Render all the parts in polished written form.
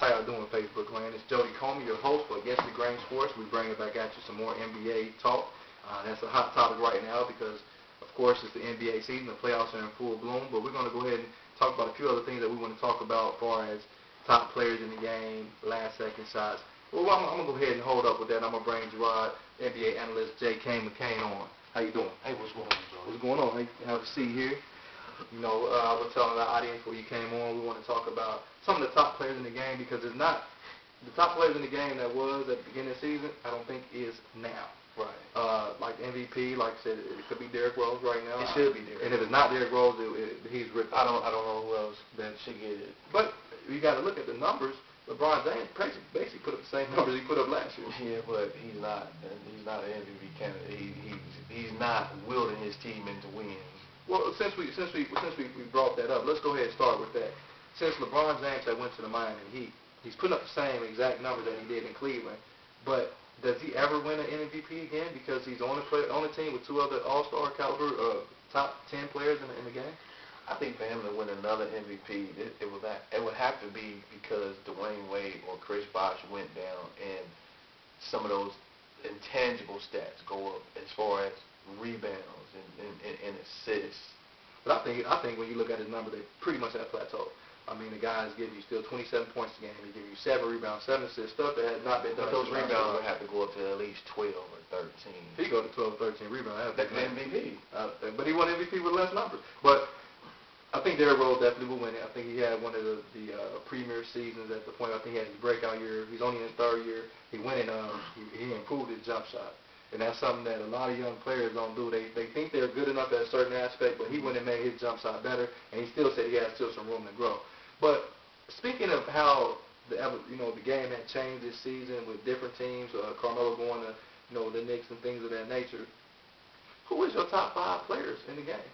How y'all doing, Facebook land? It's Jody Comey, your host for Against the Grain Sports. We bring it back at you some more NBA talk. That's a hot topic right now because, of course, it's the NBA season. The playoffs are in full bloom. But we're going to go ahead and talk about a few other things that we want to talk about as far as top players in the game, last-second shots. Well, I'm going to go ahead and hold up with that. I'm going to bring Gerard, NBA analyst J. Kane McCain on. How you doing? Hey, what's going on, Joe? What's going on? Have a seat here. You know, I was telling the audience before you came on, we want to talk about some of the top players in the game because it's not the top players in the game that was at the beginning of the season. I don't think is now. Right. Like MVP, like I said, it could be Derrick Rose right now. It should be Derrick. And if it's not Derrick Rose, he's ripped. I don't know who else that should get it. But you got to look at the numbers. LeBron James basically put up the same numbers he put up last year. Yeah, but he's not an MVP candidate. He's not wielding his team into wins. Well, since we brought that up, let's go ahead and start with that. Since LeBron James had went to the Miami Heat, he's putting up the same exact numbers that he did in Cleveland. But does he ever win an MVP again because he's on a team with two other All-Star caliber top 10 players in the game? I think for him to win another MVP, it would have to be because Dwayne Wade or Chris Bosh went down and some of those intangible stats go up as far as rebounds and assists. But I think when you look at his number, they pretty much have plateaued. I mean, the guys give you still 27 points a game. They give you 7 rebounds, 7 assists, stuff that has not been done. But those rebounds would have to go up to at least 12 or 13. He go to 12 or 13 rebounds. That's MVP. But he won MVP with less numbers. But I think Derrick Rose definitely will win it. I think he had one of the premier seasons at the point. I think he had his breakout year. He's only in his third year. He went and he improved his jump shot. And that's something that a lot of young players don't do. They think they're good enough at a certain aspect, but he went and made his jump shot better, and he still said he has still some room to grow. But speaking of how the game had changed this season with different teams, Carmelo going to the Knicks and things of that nature, who is your top 5 players in the game?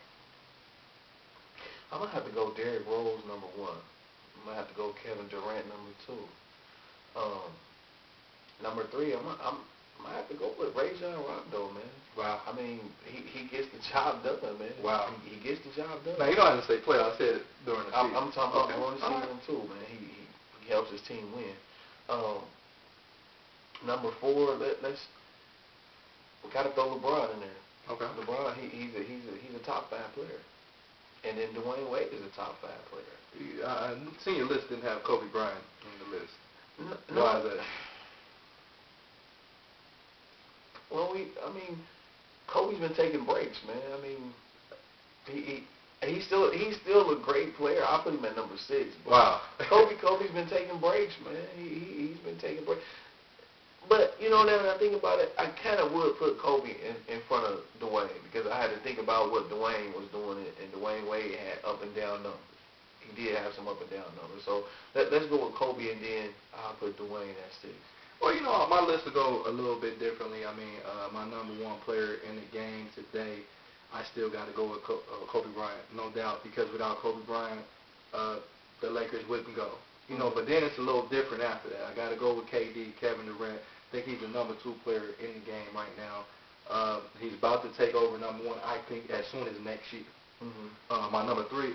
I'm going to have to go Derrick Rose, number 1. I'm going to have to go Kevin Durant, number 2. Number 3, I'm going to have to go with Rajon Rondo, man. Wow. I mean, he gets the job done, man. Wow. He gets the job done. Now, you don't have to say player. I said it during the season. I'm talking about during the season, too, man. He helps his team win. Number 4, we got to throw LeBron in there. Okay. LeBron, he's a top 5 player. And then Dwayne Wade is a top 5 player. I seen your list didn't have Kobe Bryant on the list. No. Why is that? Well, Kobe's been taking breaks, man. I mean, he's still a great player. I put him at number 6. Wow. Kobe's been taking breaks, man. He's been taking breaks. But, now that I think about it, I kind of would put Kobe in front of Dwayne because I had to think about what Dwayne was doing, and Dwayne Wade had up and down numbers. He did have some up and down numbers. So let's go with Kobe, and then I'll put Dwayne at 6. Well, my list will go a little bit differently. I mean, my number 1 player in the game today, I still got to go with Kobe Bryant, no doubt, because without Kobe Bryant, the Lakers wouldn't go. But then it's a little different after that. I got to go with KD, Kevin Durant. I think he's the number 2 player in the game right now. He's about to take over number 1, I think, as soon as next year. Mm-hmm. My number 3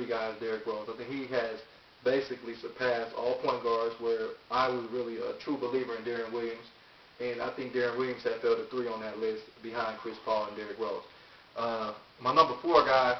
guy is Derrick Rose. I think he has basically surpassed all point guards where I was really a true believer in Deron Williams. And I think Deron Williams had fell to 3 on that list behind Chris Paul and Derrick Rose. My number 4 guy,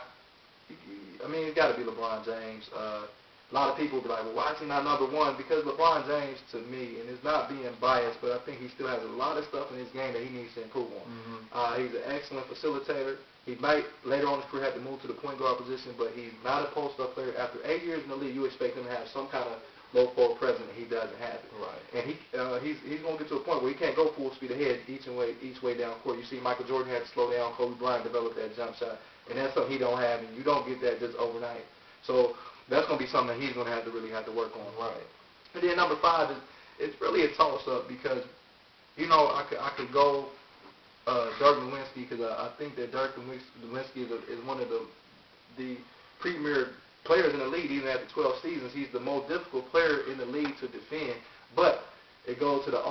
it's got to be LeBron James. A lot of people be like, well, why is he not number 1? Because LeBron James, to me, and it's not being biased, but I think he still has a lot of stuff in his game that he needs to improve on. Mm-hmm. He's an excellent facilitator. He might, later on in his career, have to move to the point guard position, but he's not a post-up player. After 8 years in the league, you expect him to have some kind of low-post presence, and he doesn't have it. Right. And he's going to get to a point where he can't go full speed ahead each way down court. You see Michael Jordan had to slow down. Kobe Bryant developed that jump shot, and that's something he don't have, and you don't get that just overnight. So that's going to be something that he's going to really have to work on. Right. And then number 5 it's really a toss-up because, I could go Dirk Nowitzki because I think that Dirk Nowitzki is one of the premier players in the league. Even after 12 seasons, he's the most difficult player in the league to defend. But it goes to the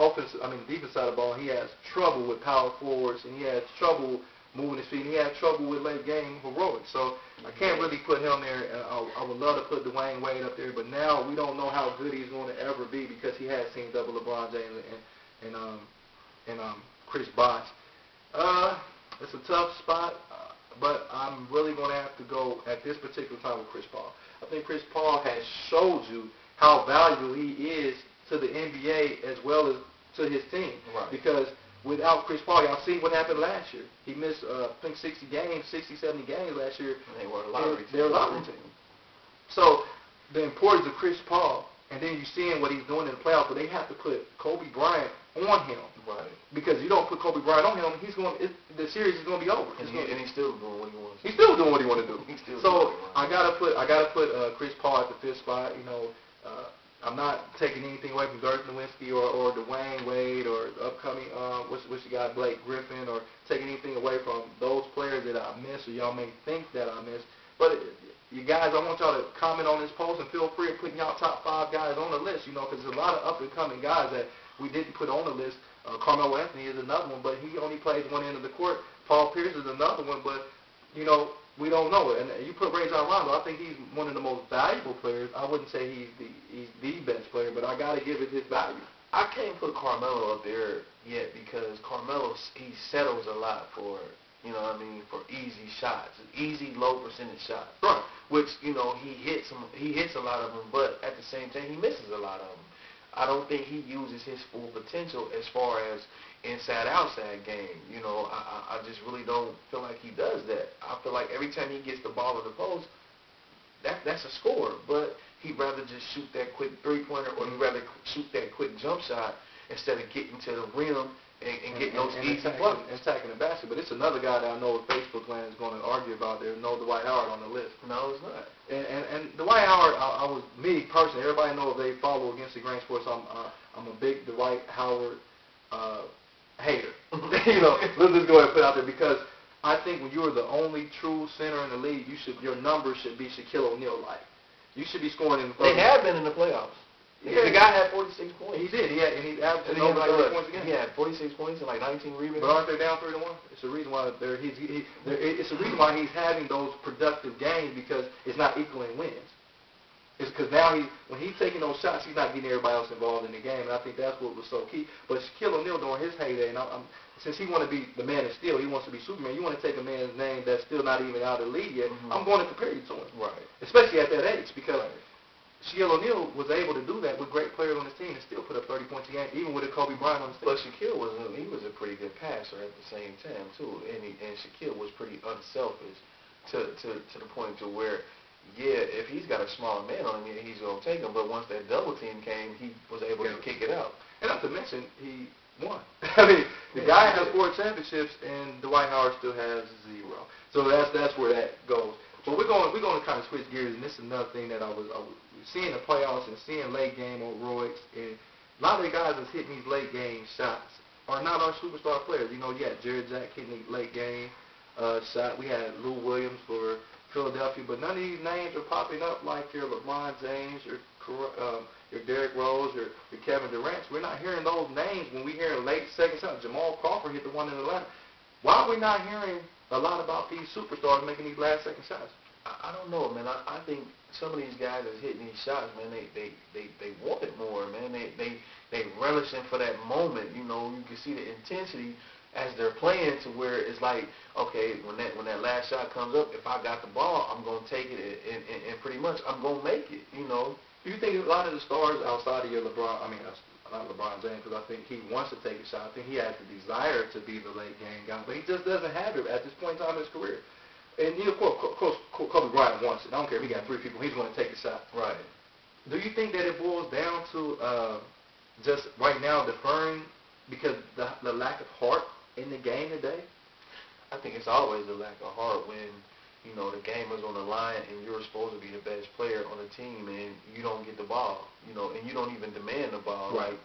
defensive side of the ball. He has trouble with power forwards, and he has trouble moving his feet. And he had trouble with late game heroics. So I can't really put him there. I would love to put Dwayne Wade up there, but now we don't know how good he's going to ever be because he has seen double LeBron James and Chris Bosh. It's a tough spot, but I'm really going to have to go at this particular time with Chris Paul. I think Chris Paul has showed you how valuable he is to the NBA as well as to his team. Right. Because without Chris Paul, y'all see what happened last year. He missed, I think, 60 games, 60, 70 games last year. They were a lottery team. They were a lottery team. So the importance of Chris Paul, and then you're seeing what he's doing in the playoffs, but they have to put Kobe Bryant on him. Right. Because you don't put Kobe Bryant on him, the series is going to be over. And he's still doing what he wants. He's still doing what he wants to do. He's still so doing I gotta put Chris Paul at the fifth spot. You know, I'm not taking anything away from Dirk Nowitzki or Dwayne Wade or the upcoming what's you got, Blake Griffin, or taking anything away from those players that I miss or y'all may think that I miss. But you guys, I want y'all to comment on this post and feel free to put y'all top 5 guys on the list. You know, because there's a lot of up and coming guys that we didn't put on the list. Carmelo Anthony is another one, but he only plays one end of the court. Paul Pierce is another one, but you know, we don't know it. And you put Rajon Rondo, I think he's one of the most valuable players. I wouldn't say he's the best player, but I got to give it his value. I can't put Carmelo up there yet because Carmelo, he settles a lot for, you know what I mean, for easy shots, easy low percentage shots. Right. Which, you know, he hits a lot of them, but at the same time he misses a lot of them. I don't think he uses his full potential as far as inside-outside game. You know, I just really don't feel like he does that. I feel like every time he gets the ball in the post, that's a score. But he'd rather just shoot that quick three-pointer, or he'd rather shoot that quick jump shot instead of getting to the rim and getting those easy buckets. And attacking the basket. But it's another guy that I know Facebook land is going to argue about. There's no Dwight Howard on the list. No, it's not. And Dwight Howard, me personally, everybody knows if they follow Against the Grain Sports, I'm a big Dwight Howard hater. You know, let's just go ahead and put it out there, because I think when you're the only true center in the league, your numbers should be Shaquille O'Neal-like. You should be scoring in. They have been in the playoffs. Yeah, the guy had 46 points. He did. And he averaged over 90 points again. He had 46 points and like 19 rebounds. But aren't they down 3-1? It's the reason why it's the reason why he's having those productive games, because it's not equaling wins. It's because now when he's taking those shots, he's not getting everybody else involved in the game, and I think that's what was so key. But Shaquille O'Neal during his heyday, and since he want to be the man of steel, he wants to be Superman. You want to take a man's name that's still not even out of the league yet. Mm-hmm. I'm going to compare you to him, right? Especially at that age, because Shaquille O'Neal was able to do that with great players on his team and still put up 30 points a game, even with a Kobe Bryant on his team. But Shaquille was a pretty good passer at the same time too, and Shaquille was pretty unselfish to the point to where, yeah, if he's got a smaller man on him, he's gonna take him. But once that double team came, he was able to kick it out. And not to mention, he won. I mean, the guy has 4 championships, and Dwight Howard still has 0. So that's where that goes. But we're going to kind of switch gears, and this is another thing that I was seeing the playoffs and seeing late game heroics, and a lot of the guys that's hitting these late game shots are not our superstar players. You know, you had Jared Jack hitting the late game shot. We had Lou Williams for Philadelphia, but none of these names are popping up like your LeBron James, your Derrick Rose, your Kevin Durant. We're not hearing those names when we hear late second shots. Jamal Crawford hit the one in Atlanta. Why are we not hearing a lot about these superstars making these last second shots? I don't know, man. I think some of these guys that's hitting these shots, man, they want it more, man. They relishing for that moment. You know, you can see the intensity as they're playing, to where it's like, okay, when that last shot comes up, if I got the ball, I'm gonna take it and pretty much I'm gonna make it. You know. Do you think a lot of the stars outside of your LeBron, not LeBron James, because I think he wants to take a shot. I think he has the desire to be the late game guy, but he just doesn't have it at this point in time in his career. And of course, Kobe Bryant wants it. I don't care if he got 3 people, he's going to take a shot. Right. Do you think that it boils down to just right now deferring because the lack of heart in the game today? I think it's always a lack of heart when, you know, the game is on the line and you're supposed to be the best player on the team and you don't get the ball, you know, and you don't even demand the ball. Right. Like,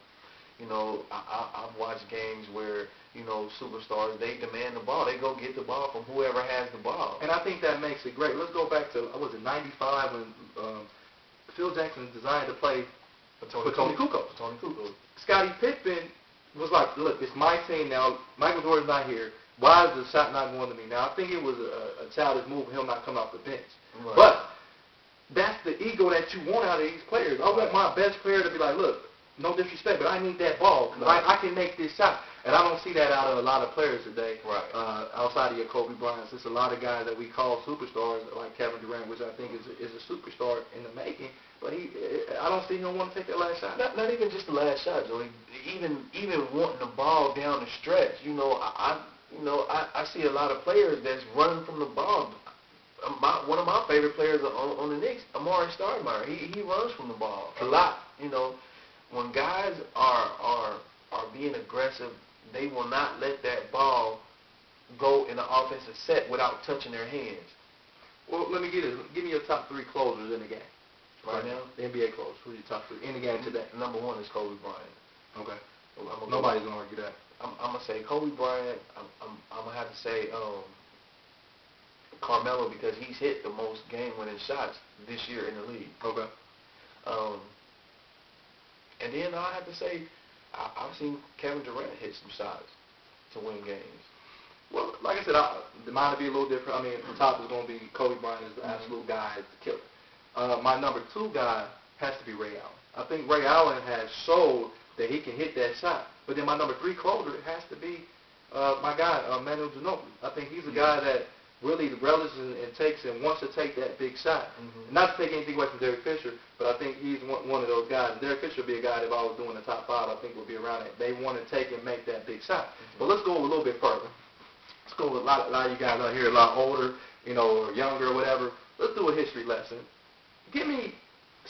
you know, I've watched games where, you know, superstars, they demand the ball. They go get the ball from whoever has the ball. And I think that makes it great. Let's go back to, was it 95 when Phil Jackson designed to play for Tony Kukoc. Tony Kukoc. Scottie Pippen was like, look, it's my team now. Michael Jordan's not here, Why is the shot not going to me? Now, I think it was a childish move for him not coming off the bench. Right. But that's the ego that you want out of these players. I want my best player to be like, look, no disrespect, but I need that ball because I can make this shot. And I don't see that out of a lot of players today. Right. Outside of your Kobe Bryant, there's a lot of guys that we call superstars, like Kevin Durant, which I think is a superstar in the making. But I don't see him want to take that last shot. Not even just the last shot, Joey. Even wanting the ball down the stretch. I see a lot of players that's running from the ball. One of my favorite players on the Knicks, Amari Stoudemire, he runs from the ball a lot. When guys are being aggressive, they will not let that ball go in the offensive set without touching their hands. Well, let me get it. Give me your top 3 closers in the game. Right now? The NBA closers. Who are your top 3 in the game today? Number 1 is Kobe Bryant. Okay. Nobody's going to argue that. I'm going to say Kobe Bryant. I'm going to have to say Carmelo because he's hit the most game-winning shots this year in the league. Okay. And then I have to say I've seen Kevin Durant hit some shots to win games. Well, like I said, mine will be a little different. I mean, the top is going to be Kobe Bryant is the absolute guy, is the killer. My number 2 guy has to be Ray Allen. I think Ray Allen has showed that he can hit that shot. But then my number 3 closer has to be my guy, Manu Ginobili. I think he's a guy that really relishes and takes and wants to take that big shot. Not to take anything away from Derek Fisher, but I think he's one of those guys. Derek Fisher would be a guy that if I was doing the top 5, I think would be around it. They want to take and make that big shot. But let's go a little bit further. Let's go with a lot of you guys out here a lot older, or younger or whatever. Let's do a history lesson. Give me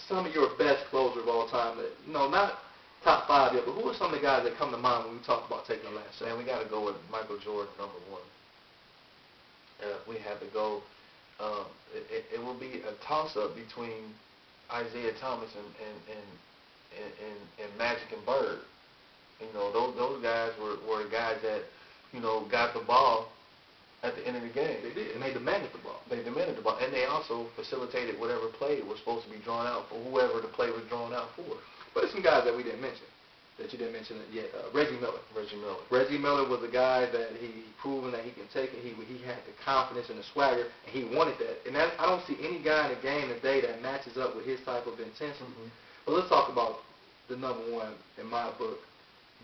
some of your best closers of all time. That, not top 5 yet, but who are some of the guys that come to mind when we talk about taking the last shot? Man, we got to go with Michael Jordan, number 1. We have to go. It will be a toss-up between Isaiah Thomas and Magic and Bird. Those guys were guys that got the ball at the end of the game. They did, and they demanded the ball. They demanded the ball, and they also facilitated whatever play was supposed to be drawn out for whoever the play was drawn out for. But there's some guys that we didn't mention, that you didn't mention yet. Reggie Miller. Reggie Miller was a guy that he proven that he can take it. He had the confidence and the swagger, and he wanted that. And I don't see any guy in the game today that matches up with his type of intensity. But let's talk about the number 1 in my book,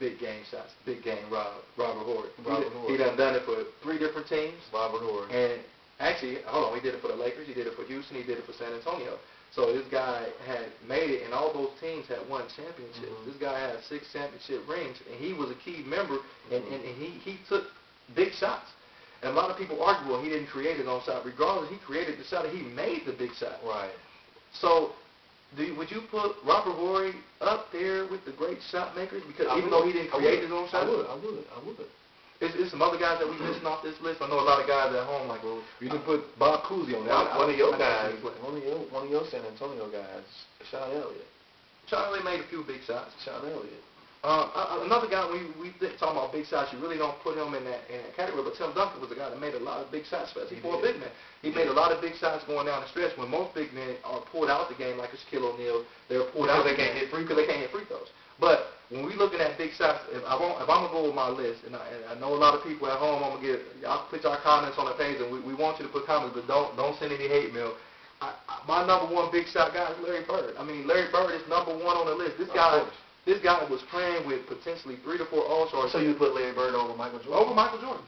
big game shots, big game Robert Horry. He done it for 3 different teams. Robert Horry. And actually, he did it for the Lakers, he did it for Houston, he did it for San Antonio. So this guy had made it, and all those teams had won championships. This guy had 6 championship rings, and he was a key member, and he took big shots. And a lot of people argue, well, he didn't create his own shot. Regardless, he created the shot, and he made the big shot. Right. So would you put Robert Horry up there with the great shot makers? Because even though he didn't create his own shot? I would. There's some other guys that we missing off this list. I know a lot of guys at home like, well, you didn't put Bob Cousy on there. One of your San Antonio guys, Sean Elliott. Sean Elliott made a few big shots. Sean Elliott. Another guy, we talking about big shots, you really don't put him in that category, but Tim Duncan was a guy that made a lot of big shots, especially for a big man. He made a lot of big shots going down the stretch when most big men are pulled out the game, like a Shaquille O'Neal. They're pulled out because they can't hit free throws. But when we looking at big shots, if I'm gonna go with my list, and I know a lot of people at home, I'm gonna get y'all put your comments on the page, and we want you to put comments, but don't send any hate mail. My number 1 big shot guy is Larry Bird. I mean, Larry Bird is number 1 on the list. This guy was playing with potentially 3 to 4 All-Stars. So you put Larry Bird over Michael Jordan? Over Michael Jordan.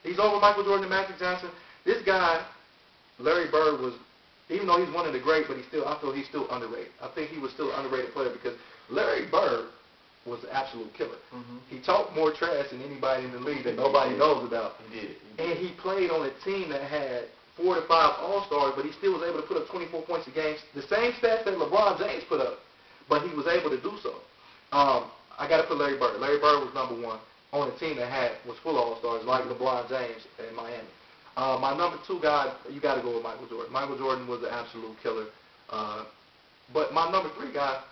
He's over Michael Jordan and Magic Johnson. This guy, Larry Bird, was, even though he's one of the great, but I feel he's still underrated. I think he was still an underrated player because Larry Bird was an absolute killer. He talked more trash than anybody in the league that nobody knows about. He did. And he played on a team that had 4 to 5 All-Stars, but he still was able to put up 24 points a game. The same stats that LeBron James put up, but he was able to do so. I got to put Larry Bird. Larry Bird was number 1 on a team that was full of All-Stars like LeBron James in Miami. My number 2 guy, you got to go with Michael Jordan. Michael Jordan was an absolute killer. But my number 3 guy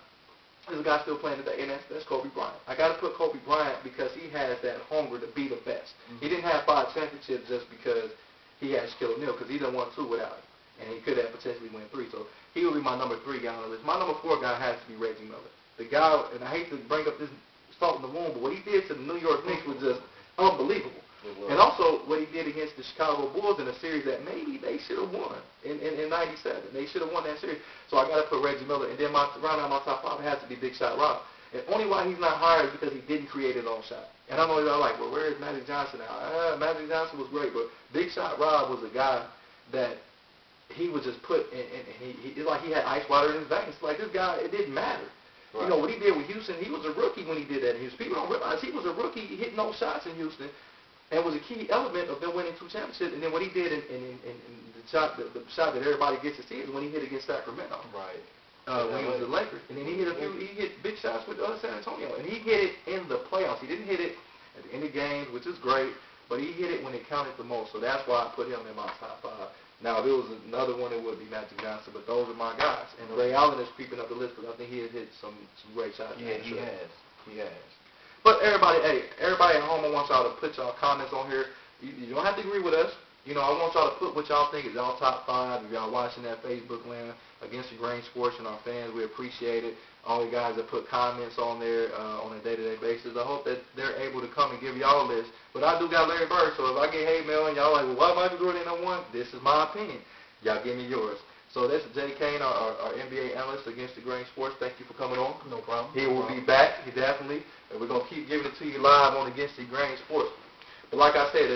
is a guy still playing today, and that's Kobe Bryant. I got to put Kobe Bryant because he has that hunger to be the best. He didn't have 5 championships just because he had Shaquille O'Neal, because he done won 2 without him, and he could have potentially won 3. So he will be my number 3 guy on the list. My number 4 guy has to be Reggie Miller. The guy, and I hate to bring up this salt in the wound, but what he did to the New York Knicks was just unbelievable. It was. And also what he did against the Chicago Bulls in a series that maybe they should have won in '97. They should have won that series. So I got to put Reggie Miller. And then round out my top five, it has to be Big Shot Rob. And only why he's not higher is because he didn't create his own shot. And I know y'all like, well, where is Magic Johnson now? Magic Johnson was great, but Big Shot Rob was a guy that he was just put in, and it's like he had ice water in his veins. Like this guy, it didn't matter. Right. You know, what he did with Houston, he was a rookie when he did that in Houston. People don't realize he was a rookie hitting those shots in Houston and was a key element of them winning 2 championships. And then what he did in the shot that everybody gets to see is when he hit against Sacramento. Right. When he was the Lakers. And then he hit big shots with San Antonio. And he hit it in the playoffs. He didn't hit it at the end of games, which is great, but he hit it when it counted the most. So that's why I put him in my top five. Now, if it was another one, it would be Magic Johnson, but those are my guys. And Ray Allen is creeping up the list because I think he has hit some great shots. Yeah, he has. He has. But everybody at home, I want y'all to put y'all comments on here. You don't have to agree with us. You know, I want y'all to put what y'all think is y'all top five. If y'all watching that Facebook land, Against the Grain Sports and our fans, we appreciate it. All the guys that put comments on there on a day-to-day basis, I hope that they're able to come and give y'all a list. But I do got Larry Bird, so if I get hate mail and y'all like, well, why Michael Jordan ain't #1? This is my opinion. Y'all give me yours. So this is Jay Kane, our NBA analyst Against the Grain Sports. Thank you for coming on. No problem. He will be back, he definitely, and we're going to keep giving it to you live on Against the Grain Sports. But like I said,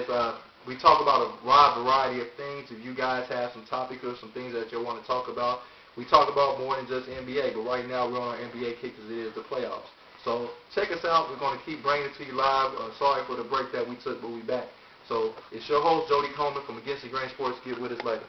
we talk about a wide variety of things. If you guys have some topics or some things that you want to talk about, we talk about more than just NBA. But right now we're on our NBA kick because it is the playoffs. So check us out. We're going to keep bringing it to you live. Sorry for the break that we took, but we're back. So it's your host, Jody Coleman from Against the Grain Sports. Get with us later.